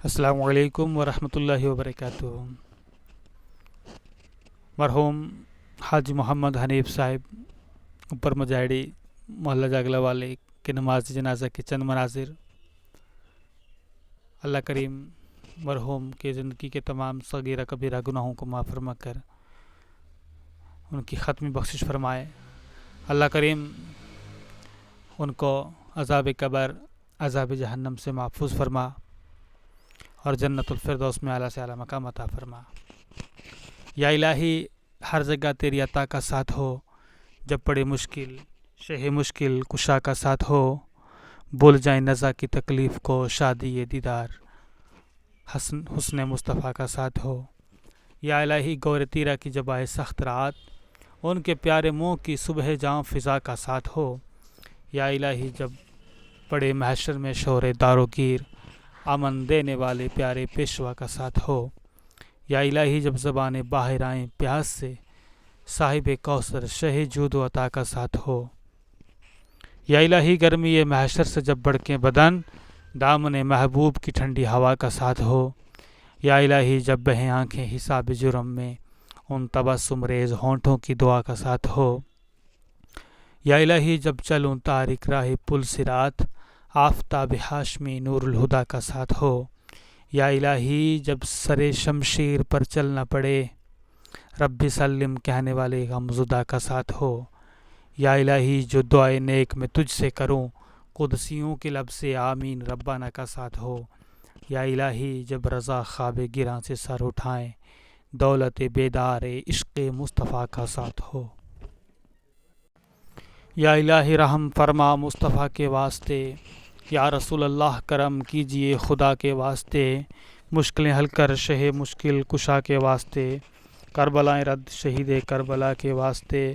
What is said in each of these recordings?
السلام علیکم ورحمۃ اللہ وبرکاتہ۔ مرحوم حاجی محمد حنیف صاحب اوپر مجاہڑی محلہ جاگلا والے کے نماز جنازہ کے چند مناظر۔ اللہ کریم مرحوم کے زندگی کے تمام صغیرہ کبیرہ گناہوں کو معاف فرما کر ان کی ختمی بخشش فرمائے۔ اللہ کریم ان کو عذاب قبر، عذاب جہنم سے محفوظ فرما اور جنت الفردوس میں اعلیٰ سے اعلیٰ مقام عطا فرما۔ یا الہی، ہر جگہ تیری عطا کا ساتھ ہو، جب پڑے مشکل شہ مشکل کشا کا ساتھ ہو، بھول جائیں نزا کی تکلیف کو، شادی دیدار حسن مصطفیٰ کا ساتھ ہو۔ یا الہی، گور تیرا کی جب آئے سخت رات، ان کے پیارے منہ کی صبح جاں فضا کا ساتھ ہو۔ یا الہی، جب پڑے محشر میں شور دارو گیر، امن دینے والے پیارے پیشوا کا ساتھ ہو۔ یا الہی، جب زبانیں باہر آئیں پیاس سے، صاحب کوثر شہ جود و عطا کا ساتھ ہو۔ یا الہی، گرمی محشر سے جب بڑکیں بدن، دامن محبوب کی ٹھنڈی ہوا کا ساتھ ہو۔ یا الہی، جب بہیں آنکھیں حساب جرم میں، ان تبسم ریز ہونٹوں کی دعا کا ساتھ ہو۔ یا الہی، جب چلوں تاریک راہ پل صراط، آفتاب ہاشمی نور الہدا کا ساتھ ہو۔ یا الہی، جب سر شمشیر پر چلنا پڑے، ربی سلم کہنے والے غمزدہ کا ساتھ ہو۔ یا الہی، جو دعائے نیک میں تجھ سے کروں، قدسیوں کے لب سے آمین ربانہ کا ساتھ ہو۔ یا الہی، جب رضا خواب گراں سے سر اٹھائیں، دولت بیدار عشق مصطفیٰ کا ساتھ ہو۔ یا الہی، رحم فرما مصطفیٰ کے واسطے، یا رسول اللہ کرم کیجئے خدا کے واسطے، مشکلیں حل کر شہ مشکل کشا کے واسطے، کربلائیں رد شہید کربلا کے واسطے،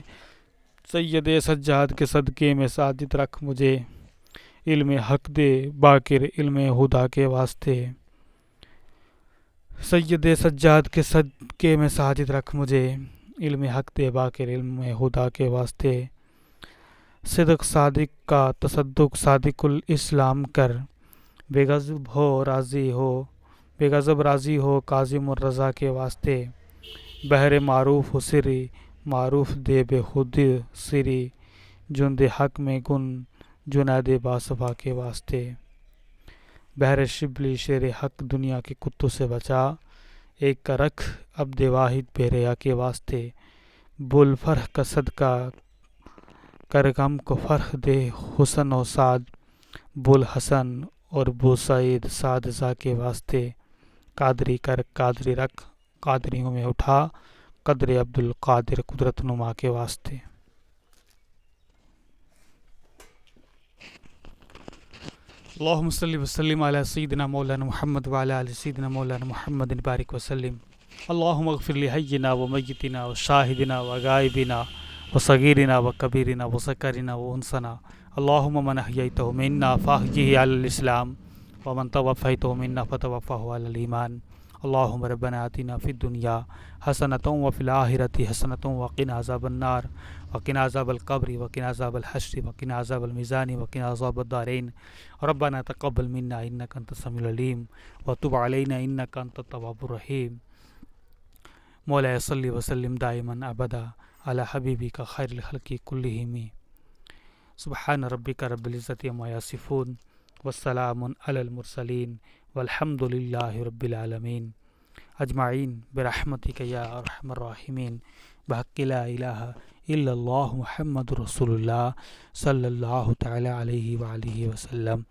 سید سجاد کے صدقے میں ساجد رکھ مجھے، علم حق دے باقر علم ہدا کے واسطے۔ سید سجاد کے صدقے میں ساجد رکھ مجھے، علم حق دے باقر علم ہدا کے واسطے۔ صدق صادق کا تصدق صادق الاسلام کر، بے غضب راضی ہو کاظم الرضا کے واسطے، بہر معروف و سری معروف دے بے خود سری، جند حق میں گن جنید باصفا کے واسطے، بہر شبلی شیر حق دنیا کے کتوں سے بچا، ایک کا رکھ عبد واحد بے ریا کے واسطے، بول فرح کا صدقہ کر غم کو فرح دے حسن و سعد، بول حسن اور بو سعید سعد زا کے واسطے، قادری کر قادری رکھ قادریوں میں اٹھا، قدر عبد القادر قدرت نما کے واسطے۔ اللہم صلی وسلم علی سیدنا مولانا محمد وعلی آل سیدنا مولانا محمد بارک وسلم۔ اللہم اغفر لحینا و میتنا و شاہدنا و غائبنا و صغیرنا و کبیرنا و ذکرنا و انسنا، اللہم من احییتہ منا فاحیہ علی الاسلام ومن توفیتہ منا فتوفہ علی الایمان۔ اللہم ربنا آتنا فی الدنیا حسنۃ وفی الآخرۃ حسنۃ وقنا عذاب النار وقنا عذاب القبر وقنا عذاب الحشر وقنا عذاب الميزان وقنا عذاب الدارين ربنا تقبل منا انك انت السميع العليم وتب علينا انك انت التواب الرحيم۔ مولاي صل وسلم دائما ابدا على حبيبك خير الخلق كلهم، سبحان ربك رب العزة عما يصفون والسلام على المرسلين والحمد لله رب العالمين اجمعین برحمتک یا ارحم الراحمین، بحق لا الہ الا اللہ محمد رسول اللہ صلی اللہ تعالی علیہ وآلہ وسلم۔